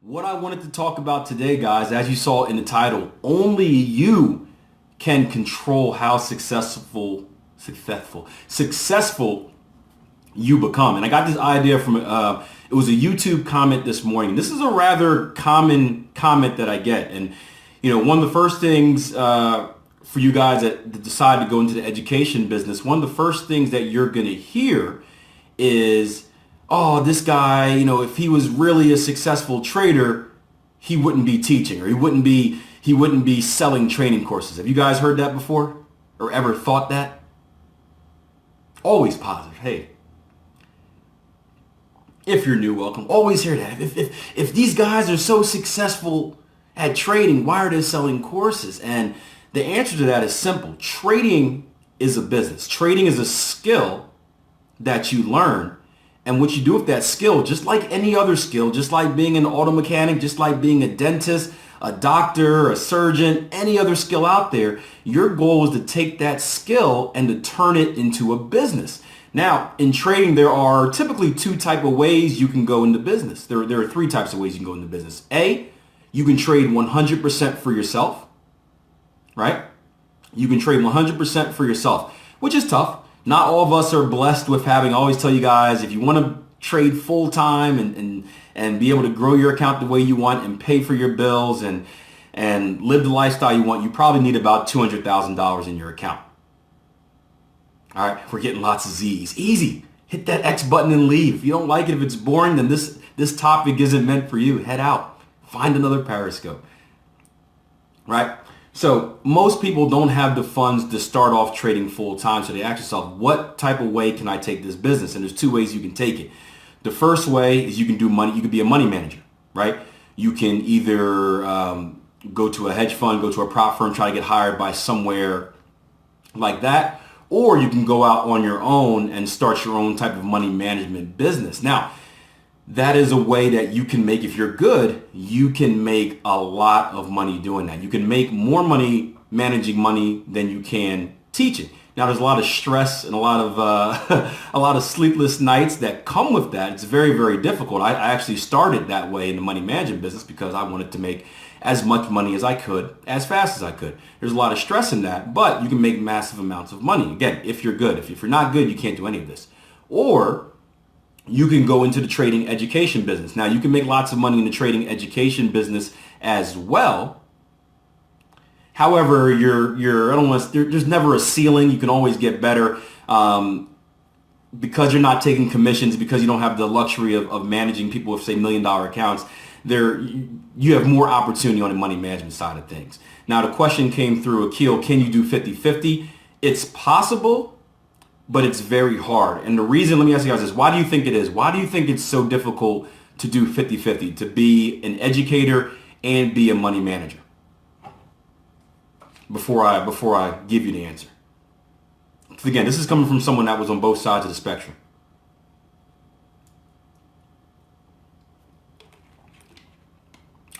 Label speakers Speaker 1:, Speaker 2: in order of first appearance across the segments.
Speaker 1: What I wanted to talk about today, guys, as you saw in the title, only you can control how successful you become. And I got this idea from it was a YouTube comment this morning. This is a rather common comment that I get, and one of the first things for you guys that decide to go into the education business, one of the first things that you're going to hear is, oh, this guy, if he was really a successful trader, he wouldn't be teaching, or he wouldn't be selling training courses. Have you guys heard that before or ever thought that? Always positive. Hey, if you're new, welcome. Always hear that. If these guys are so successful at trading, why are they selling courses? And the answer to that is simple. Trading is a business. Trading is a skill that you learn. And what you do with that skill, just like any other skill, just like being an auto mechanic, just like being a dentist, a doctor, a surgeon, any other skill out there, your goal is to take that skill and to turn it into a business. Now, in trading, there are typically two types of ways you can go into business. There are three types of ways you can go into business. A, you can trade 100% for yourself, right? You can trade 100% for yourself, which is tough. Not all of us are blessed with having, I always tell you guys, if you want to trade full time and be able to grow your account the way you want and pay for your bills and live the lifestyle you want, you probably need about $200,000 in your account. All right, we're getting lots of Z's. Easy. Hit that X button and leave. If you don't like it, if it's boring, then this topic isn't meant for you. Head out. Find another Periscope. Right? So most people don't have the funds to start off trading full time. So they ask themselves, what type of way can I take this business? And there's two ways you can take it. The first way is you can do money. You can be a money manager, right? You can either go to a hedge fund, go to a prop firm, try to get hired by somewhere like that. Or you can go out on your own and start your own type of money management business. Now, that is a way that you can make, if you're good, you can make a lot of money doing that. You can make more money managing money than you can teaching. Now, there's a lot of stress and a lot of sleepless nights that come with that. It's very, very difficult. I actually started that way in the money management business because I wanted to make as much money as I could, as fast as I could. There's a lot of stress in that, but you can make massive amounts of money. Again, if you're good. If you're not good, you can't do any of this. Or you can go into the trading education business. Now, you can make lots of money in the trading education business as well. However, there's never a ceiling. You can always get better because you're not taking commissions, because you don't have the luxury of managing people with, say, $1 million accounts. You have more opportunity on the money management side of things. Now, the question came through, Akil, can you do 50-50? It's possible, but it's very hard. And the reason, let me ask you guys this, why do you think it is? Why do you think it's so difficult to do 50-50, to be an educator and be a money manager? Before I give you the answer. Again, this is coming from someone that was on both sides of the spectrum.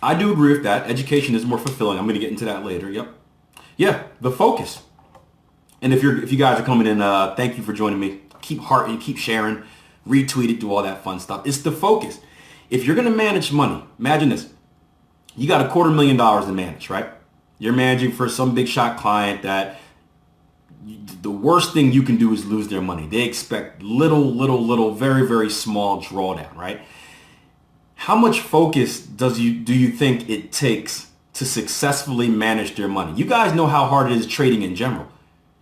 Speaker 1: I do agree with that. Education is more fulfilling. I'm going to get into that later. Yep. Yeah, the focus. And if you guys are coming in, thank you for joining me. Keep hearting, keep sharing, retweet it, do all that fun stuff. It's the focus. If you're going to manage money, imagine this. You got $250,000 to manage, right? You're managing for some big shot client that the worst thing you can do is lose their money. They expect little, very, very small drawdown, right? How much focus do you think it takes to successfully manage their money? You guys know how hard it is trading in general.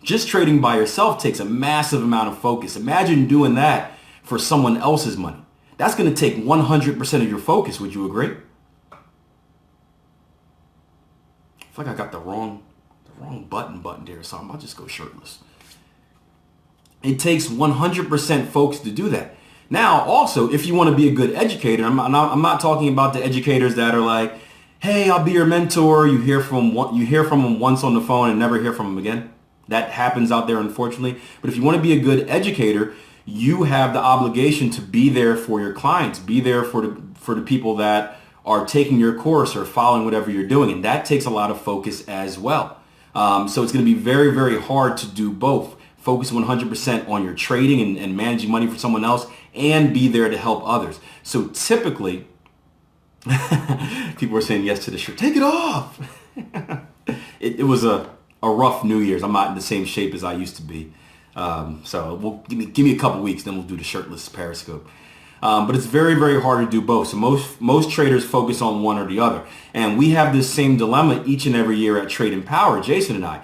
Speaker 1: Just trading by yourself takes a massive amount of focus. Imagine doing that for someone else's money. That's going to take 100% of your focus. Would you agree? I feel like I got the wrong button there or something. I'll just go shirtless. It takes 100% focus to do that. Now, also, if you want to be a good educator, I'm not talking about the educators that are like, hey, I'll be your mentor. You hear from them once on the phone and never hear from them again. That happens out there, unfortunately. But if you want to be a good educator, you have the obligation to be there for your clients, be there for the people that are taking your course or following whatever you're doing. And that takes a lot of focus as well. So it's going to be very, very hard to do both. Focus 100% on your trading and managing money for someone else and be there to help others. So typically, People were saying yes to the shirt. Take it off. It was a rough New Year's. I'm not in the same shape as I used to be. So we'll give me a couple weeks, then we'll do the shirtless Periscope. But it's very, very hard to do both. So most traders focus on one or the other. And we have this same dilemma each and every year at Trading Power, Jason and I,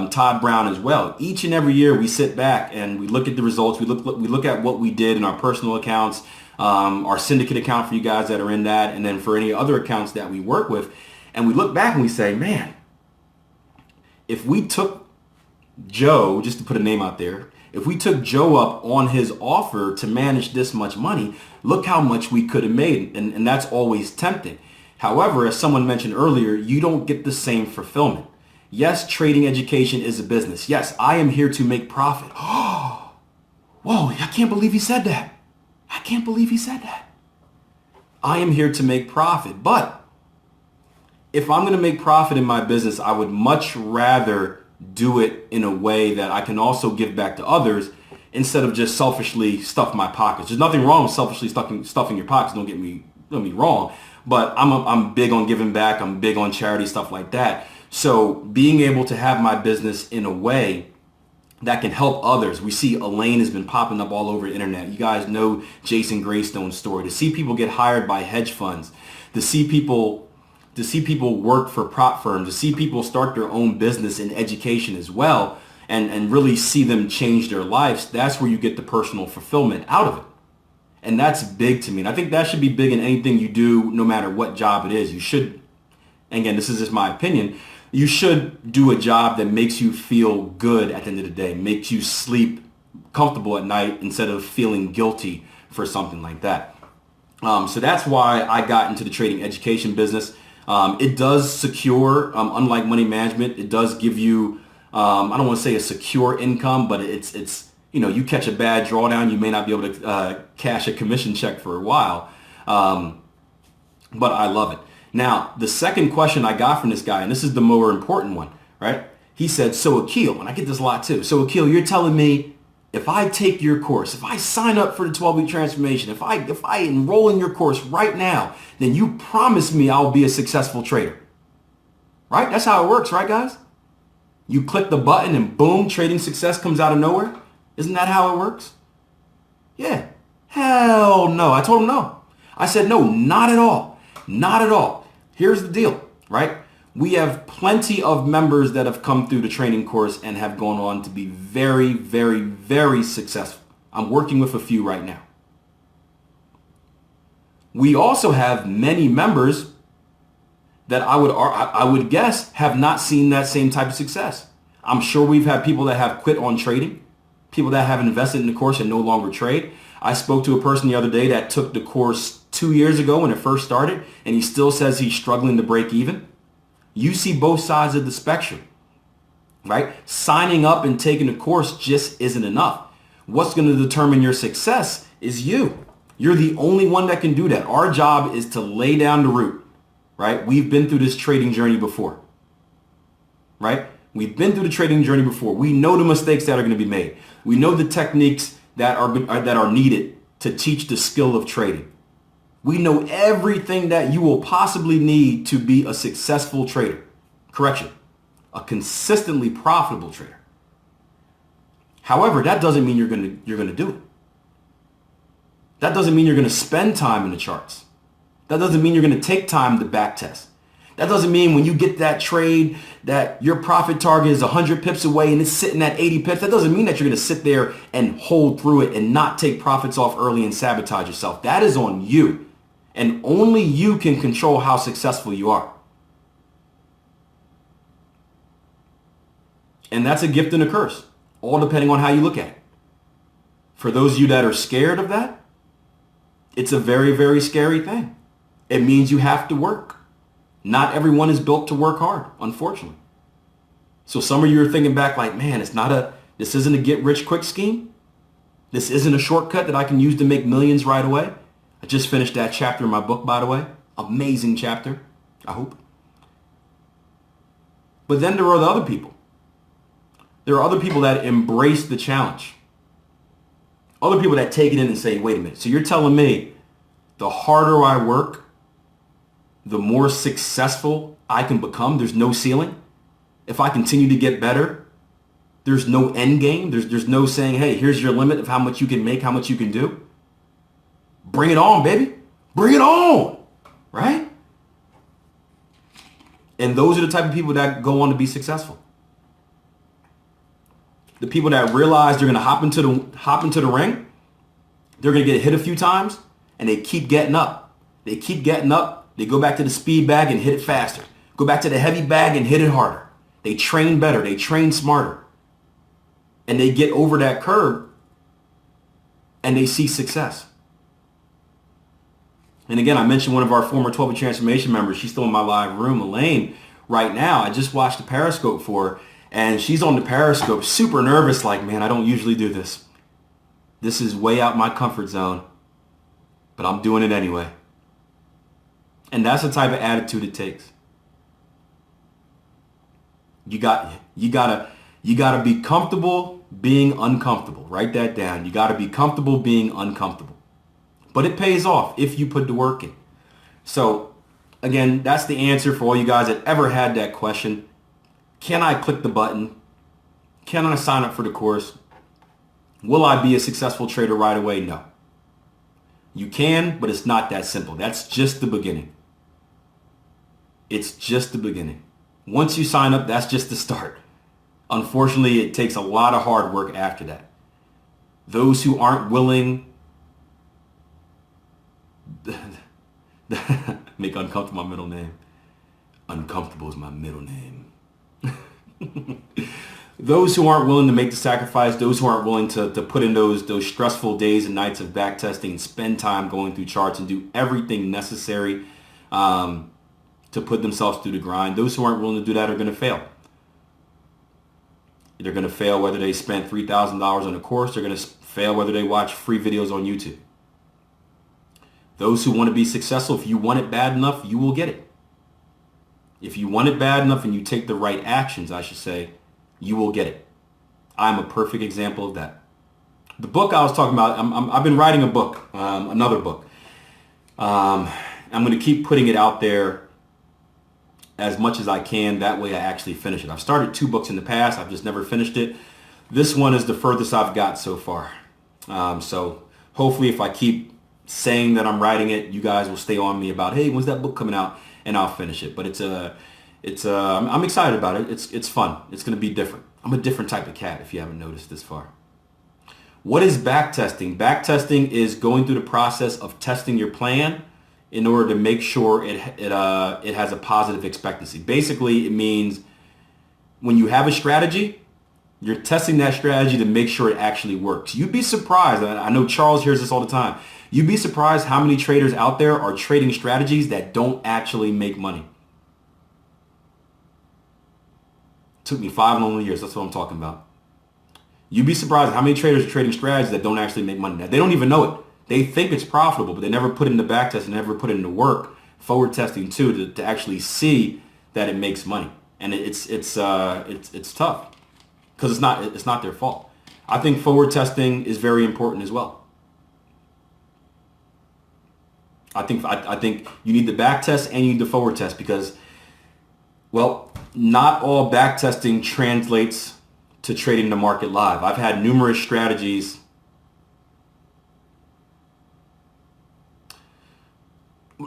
Speaker 1: Todd Brown as well. Each and every year we sit back and we look at the results. We look at what we did in our personal accounts, our syndicate account for you guys that are in that, and then for any other accounts that we work with. And we look back and we say, man, if we took Joe, just to put a name out there, if we took Joe up on his offer to manage this much money, look how much we could have made. And that's always tempting. However, as someone mentioned earlier, you don't get the same fulfillment. Yes, trading education is a business. Yes, I am here to make profit. Whoa, I can't believe he said that. I can't believe he said that. I am here to make profit. But if I'm going to make profit in my business, I would much rather do it in a way that I can also give back to others instead of just selfishly stuff my pockets. There's nothing wrong with selfishly stuffing your pockets. Don't get me wrong. But I'm big on giving back. I'm big on charity, stuff like that. So being able to have my business in a way that can help others. We see Elaine has been popping up all over the internet. You guys know Jason Graystone's story. To see people get hired by hedge funds, to see people work for prop firms, to see people start their own business in education as well, and really see them change their lives, that's where you get the personal fulfillment out of it. And that's big to me. And I think that should be big in anything you do, no matter what job it is. You should, and again, this is just my opinion, you should do a job that makes you feel good at the end of the day, makes you sleep comfortable at night instead of feeling guilty for something like that. So that's why I got into the trading education business. It does secure, unlike money management, it does give you, I don't want to say a secure income, but it's you catch a bad drawdown, you may not be able to cash a commission check for a while, but I love it. Now, the second question I got from this guy, and this is the more important one, right? He said, so Akil, and I get this a lot too. So Akil, you're telling me if I take your course, if I sign up for the 12-week transformation, if I enroll in your course right now, then you promise me I'll be a successful trader, right? That's how it works, right, guys? You click the button and boom, trading success comes out of nowhere. Isn't that how it works? Yeah. Hell no. I told him no. I said, no, not at all. Not at all. Here's the deal, right? We have plenty of members that have come through the training course and have gone on to be very, very, very successful. I'm working with a few right now. We also have many members that I would guess have not seen that same type of success. I'm sure we've had people that have quit on trading, people that have invested in the course and no longer trade. I spoke to a person the other day that took the course 2 years ago when it first started, and he still says he's struggling to break even. You see both sides of the spectrum, right? Signing up and taking the course just isn't enough. What's going to determine your success is you. You're the only one that can do that. Our job is to lay down the root, right? We've been through this trading journey before, right? We've been through the trading journey before. We know the mistakes that are going to be made. We know the techniques that are needed to teach the skill of trading. We know everything that you will possibly need to be a successful trader. Correction, a consistently profitable trader. However, that doesn't mean you're going to do it. That doesn't mean you're going to spend time in the charts. That doesn't mean you're going to take time to back test. That doesn't mean when you get that trade that your profit target is 100 pips away and it's sitting at 80 pips. That doesn't mean that you're going to sit there and hold through it and not take profits off early and sabotage yourself. That is on you. And only you can control how successful you are. And that's a gift and a curse, all depending on how you look at it. For those of you that are scared of that, it's a very, very scary thing. It means you have to work. Not everyone is built to work hard, unfortunately. So some of you are thinking back like, man, this isn't a get rich quick scheme. This isn't a shortcut that I can use to make millions right away. I just finished that chapter in my book, by the way. Amazing chapter, I hope. But then there are the other people. There are other people that embrace the challenge. Other people that take it in and say, wait a minute, so you're telling me the harder I work, the more successful I can become. There's no ceiling. If I continue to get better, there's no end game. There's no saying, hey, here's your limit of how much you can make, how much you can do. Bring it on, baby. Bring it on. Right? And those are the type of people that go on to be successful. The people that realize they're going to hop into the ring, they're going to get hit a few times, and they keep getting up. They keep getting up. They go back to the speed bag and hit it faster. Go back to the heavy bag and hit it harder. They train better. They train smarter. And they get over that curve, and they see success. And again, I mentioned one of our former 12 Transformation members. She's still in my live room, Elaine, right now. I just watched the Periscope for her, and she's on the Periscope, super nervous, like, man, I don't usually do this. This is way out my comfort zone, but I'm doing it anyway. And that's the type of attitude it takes. You gotta be comfortable being uncomfortable. Write that down. You gotta be comfortable being uncomfortable. But it pays off if you put the work in. So again, that's the answer for all you guys that ever had that question. Can I click the button? Can I sign up for the course? Will I be a successful trader right away? No. You can, but it's not that simple. That's just the beginning. It's just the beginning. Once you sign up, that's just the start. Unfortunately, it takes a lot of hard work after that. Those who aren't willing make uncomfortable my middle name. Uncomfortable is my middle name. Those who aren't willing to make the sacrifice, those who aren't willing to put in those stressful days and nights of back testing and spend time going through charts and do everything necessary to put themselves through the grind, those who aren't willing to do that are going to fail. They're going to fail whether they spent $3,000 on a course. They're going to fail whether they watch free videos on YouTube. Those who want to be successful, if you want it bad enough, you will get it. If you want it bad enough and you take the right actions, I should say, you will get it. I'm a perfect example of that. The book I was talking about, I've been writing a book, another book. I'm going to keep putting it out there as much as I can. That way I actually finish it. I've started 2 books in the past. I've just never finished it. This one is the furthest I've got so far. So hopefully if I keep saying that I'm writing it, you guys will stay on me about, hey, when's that book coming out? And I'll finish it. But I'm excited about it. It's fun. It's going to be different. I'm a different type of cat if you haven't noticed this far. What is backtesting? Backtesting is going through the process of testing your plan in order to make sure it has a positive expectancy. Basically, it means when you have a strategy, you're testing that strategy to make sure it actually works. You'd be surprised. I know Charles hears this all the time. You'd be surprised how many traders out there are trading strategies that don't actually make money. Took me 5 long years. That's what I'm talking about. You'd be surprised how many traders are trading strategies that don't actually make money. Now, they don't even know it. They think it's profitable, but they never put it in the back test and never put it into work, forward testing too, to actually see that it makes money. And it's tough because it's not their fault. I think forward testing is very important as well. I think you need the back test and you need the forward test because, well, not all back testing translates to trading the market live. I've had numerous strategies.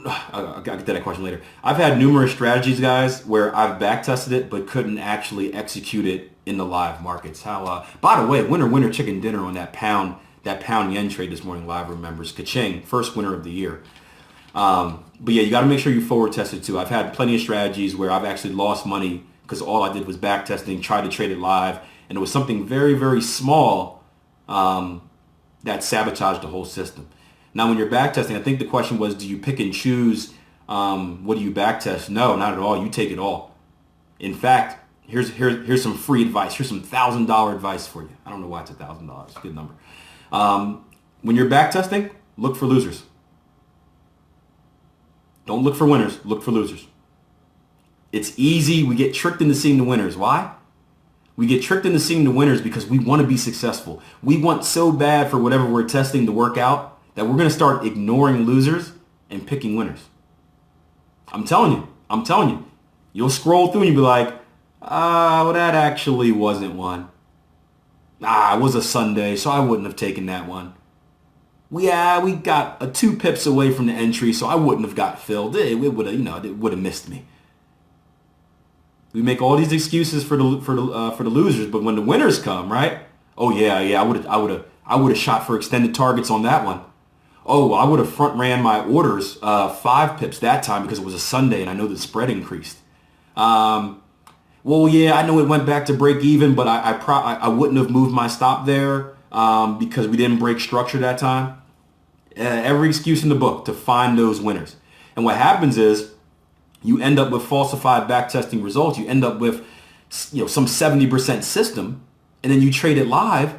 Speaker 1: I'll get to that question later. I've had numerous strategies, guys, where I've back tested it but couldn't actually execute it in the live markets. By the way, winner chicken dinner on that pound yen trade this morning. Live remembers ka-ching, first winner of the year. But yeah, you got to make sure you forward test it too. I've had plenty of strategies where I've actually lost money because all I did was back testing, tried to trade it live, and it was something very, very small that sabotaged the whole system. Now, when you're back testing, I think the question was, do you pick and choose what do you back test? No, not at all. You take it all. In fact, here's some free advice. Here's some $1,000 advice for you. I don't know why it's $1,000. It's a good number. When you're back testing, look for losers. Don't look for winners. Look for losers. It's easy. We get tricked into seeing the winners. Why? We get tricked into seeing the winners because we want to be successful. We want so bad for whatever we're testing to work out that we're going to start ignoring losers and picking winners. I'm telling you. You'll scroll through and you'll be like, well, that actually wasn't one. It was a Sunday, so I wouldn't have taken that one. We got 2 pips away from the entry, so I wouldn't have got filled. It would have, it would have missed me. We make all these excuses for the losers, but when the winners come, right? Oh yeah, I would have shot for extended targets on that one. Oh, I would have front ran my orders 5 pips that time because it was a Sunday and I know the spread increased. Well, yeah, I know it went back to break even, but I wouldn't have moved my stop there because we didn't break structure that time. Every excuse in the book to find those winners. And what happens is you end up with falsified backtesting results. You end up with some 70% system, and then you trade it live,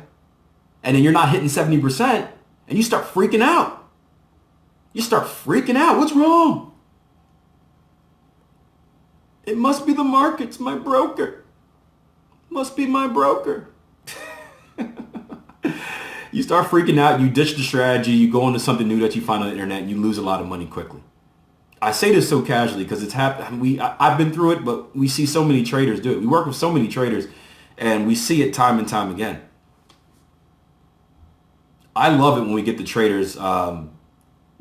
Speaker 1: and then you're not hitting 70%, and you start freaking out. What's wrong? It must be the markets, my broker. Must be my broker. You start freaking out, you ditch the strategy, you go into something new that you find on the internet, and you lose a lot of money quickly. I say this so casually because it's happened. I've been through it, but we see so many traders do it. We work with so many traders, and we see it time and time again. I love it when we get the traders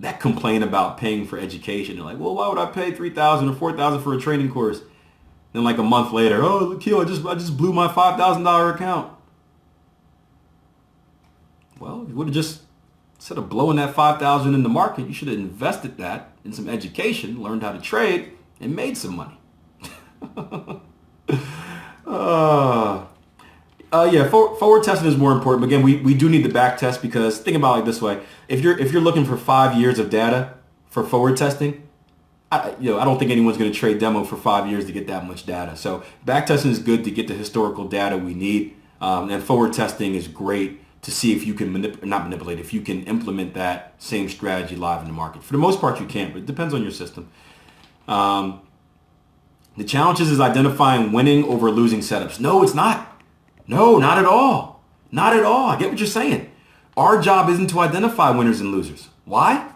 Speaker 1: that complain about paying for education. They're like, well, why would I pay $3,000 or $4,000 for a training course? Then like a month later, oh, Akil, I just blew my $5,000 account. Well, you would have just, instead of blowing that $5,000 in the market, you should have invested that in some education, learned how to trade, and made some money. Forward testing is more important. But again, we do need the back test because think about it like this way: if you're looking for 5 years of data for forward testing, I don't think anyone's going to trade demo for 5 years to get that much data. So back testing is good to get the historical data we need, and forward testing is great to see if you can if you can implement that same strategy live in the market. For the most part, you can't, but it depends on your system. The challenge is identifying winning over losing setups. No, it's not. No, not at all. Not at all. I get what you're saying. Our job isn't to identify winners and losers. Why?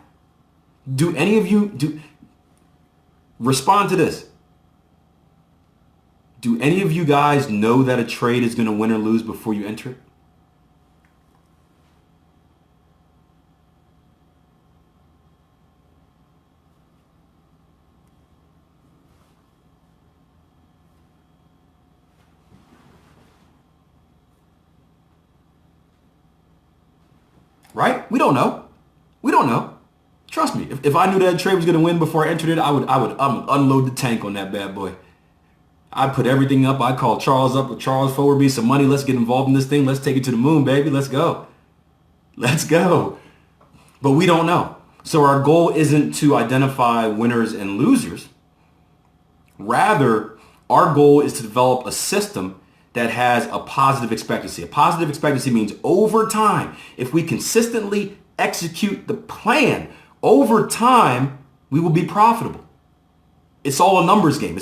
Speaker 1: Do any of you respond to this? Do any of you guys know that a trade is going to win or lose before you enter it? Right? We don't know. Trust me. If I knew that trade was going to win before I entered it, I would unload the tank on that bad boy. I'd put everything up. I'd call Charles up. With Charles, forward me some money. Let's get involved in this thing. Let's take it to the moon, baby. Let's go. But we don't know. So our goal isn't to identify winners and losers. Rather, our goal is to develop a system that has a positive expectancy. A positive expectancy means over time, if we consistently execute the plan, over time, we will be profitable. It's all a numbers game.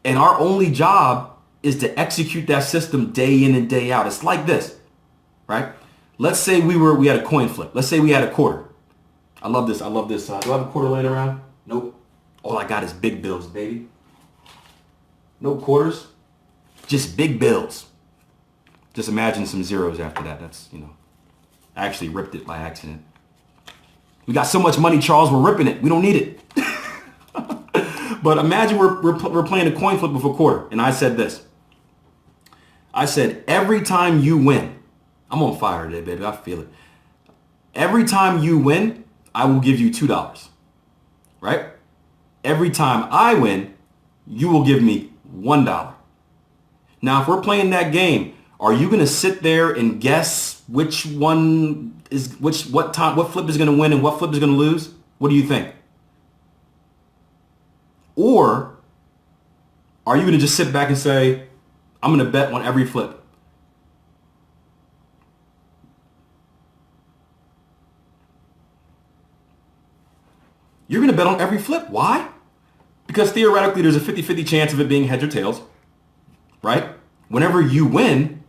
Speaker 1: And our only job is to execute that system day in and day out. It's like this, right? Let's say we had a coin flip. Let's say we had a quarter. I love this. Do I have a quarter laying around? Nope. All I got is big bills, baby. No quarters, just big bills. Just imagine some zeros after that. That's, I actually ripped it by accident. We got so much money, Charles, we're ripping it. We don't need it. But imagine we're playing a coin flip with a quarter. And I said this. I said, every time you win, I'm on fire today, baby. I feel it. Every time you win, I will give you $2. Right? Every time I win, you will give me $1. Now, if we're playing that game, are you going to sit there and guess what flip is going to win and what flip is going to lose? What do you think? Or are you going to just sit back and say, I'm going to bet on every flip? You're going to bet on every flip. Why? Because theoretically, there's a 50-50 chance of it being heads or tails, right? Whenever you win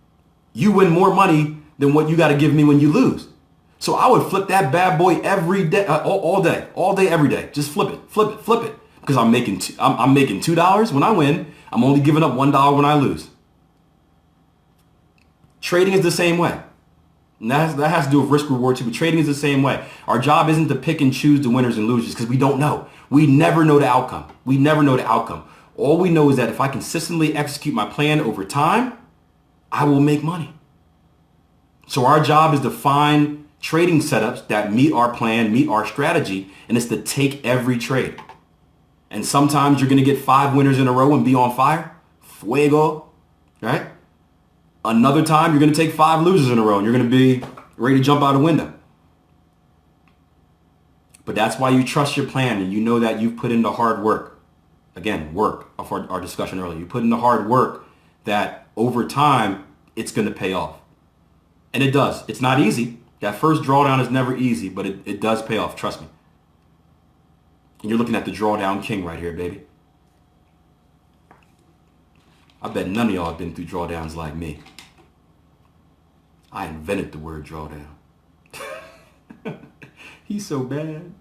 Speaker 1: more money than what you got to give me when you lose. So I would flip that bad boy every day, all day, every day. Just flip it. Because I'm making $2 when I win. I'm only giving up $1 when I lose. Trading is the same way. And that has to do with risk reward too, but trading is the same way. Our job isn't to pick and choose the winners and losers because we don't know. We never know the outcome. All we know is that if I consistently execute my plan over time, I will make money. So our job is to find trading setups that meet our plan, meet our strategy, and it's to take every trade. And sometimes you're going to get 5 winners in a row and be on fire. Fuego, right? Another time, you're going to take 5 losers in a row and you're going to be ready to jump out a window. But that's why you trust your plan and you know that you've put in the hard work. Again, work of our discussion earlier. You put in the hard work that over time, it's going to pay off. And it does. It's not easy. That first drawdown is never easy, but it does pay off. Trust me. And you're looking at the drawdown king right here, baby. I bet none of y'all have been through drawdowns like me. I invented the word drawdown. He's so bad.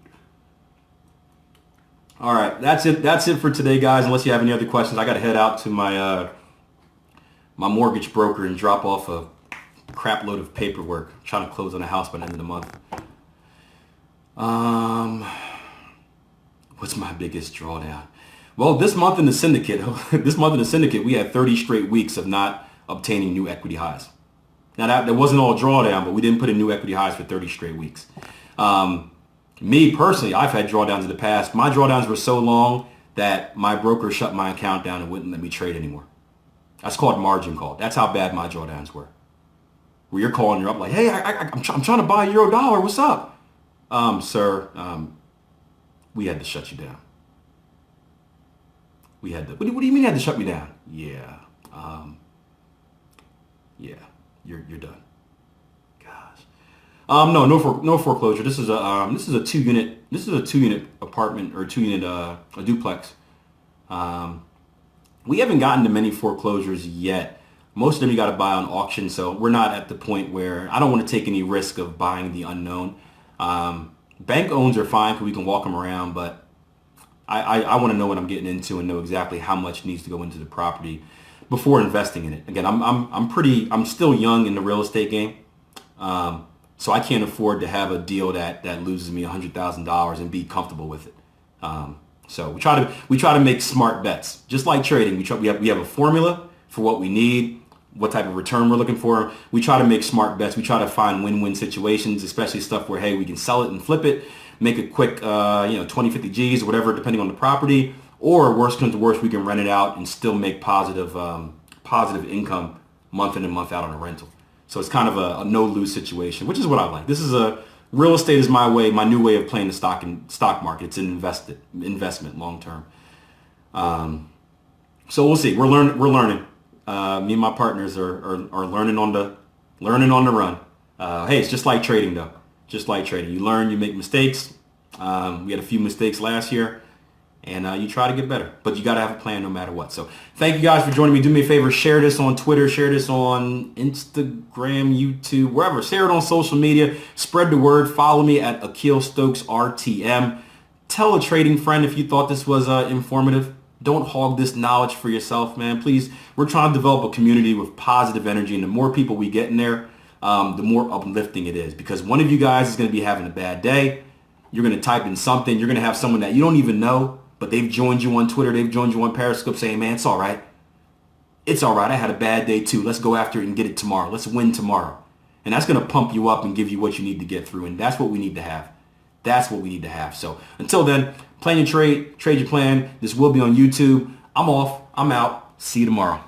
Speaker 1: All right, that's it. That's it for today, guys. Unless you have any other questions, I got to head out to my my mortgage broker and drop off a crap load of paperwork. I'm trying to close on a house by the end of the month. What's my biggest drawdown? Well, this month in the syndicate, we had 30 straight weeks of not obtaining new equity highs. Now that wasn't all drawdown, but we didn't put in new equity highs for 30 straight weeks. Me personally, I've had drawdowns in the past. My drawdowns were so long that my broker shut my account down and wouldn't let me trade anymore. That's called margin call. That's how bad my drawdowns were. Where you're calling, you're up like, hey, I'm trying to buy euro dollar. What's up? Sir, we had to shut you down. We had to. What do you mean you had to shut me down? Yeah. Yeah. You're done. Gosh. No foreclosure. This is a 2-unit apartment or 2-unit a duplex. We haven't gotten to many foreclosures yet. Most of them you got to buy on auction, so we're not at the point where I don't want to take any risk of buying the unknown. Bank owns are fine because we can walk them around, but I want to know what I'm getting into and know exactly how much needs to go into the property before investing in it. Again, I'm still young in the real estate game, so I can't afford to have a deal that loses me $100,000 and be comfortable with it. So we try to make smart bets, just like trading. We have a formula for what we need, what type of return we're looking for. We try to make smart bets. We try to find win-win situations, especially stuff where, hey, we can sell it and flip it, make a quick, 20, 50 G's or whatever, depending on the property. Or worst comes to worst, we can rent it out and still make positive income month in and month out on a rental. So it's kind of a no-lose situation, which is what I like. Real estate is my new way of playing the stock market. It's an investment long-term. So we'll see. We're learning. Me and my partners are learning on the run. Hey, it's just like trading though. Just like trading. You learn, you make mistakes. We had a few mistakes last year, and you try to get better. But you got to have a plan no matter what. So thank you guys for joining me. Do me a favor, share this on Twitter, share this on Instagram, YouTube, wherever. Share it on social media. Spread the word. Follow me at Akil Stokes RTM. Tell a trading friend if you thought this was informative. Don't hog this knowledge for yourself, man. Please, we're trying to develop a community with positive energy, and the more people we get in there, the more uplifting it is. Because one of you guys is going to be having a bad day. You're going to type in something. You're going to have someone that you don't even know, but they've joined you on Twitter. They've joined you on Periscope saying, man, it's all right. It's all right. I had a bad day too. Let's go after it and get it tomorrow. Let's win tomorrow. And that's going to pump you up and give you what you need to get through. And that's what we need to have. That's what we need to have. So until then, plan your trade your plan. This will be on YouTube. I'm off. I'm out. See you tomorrow.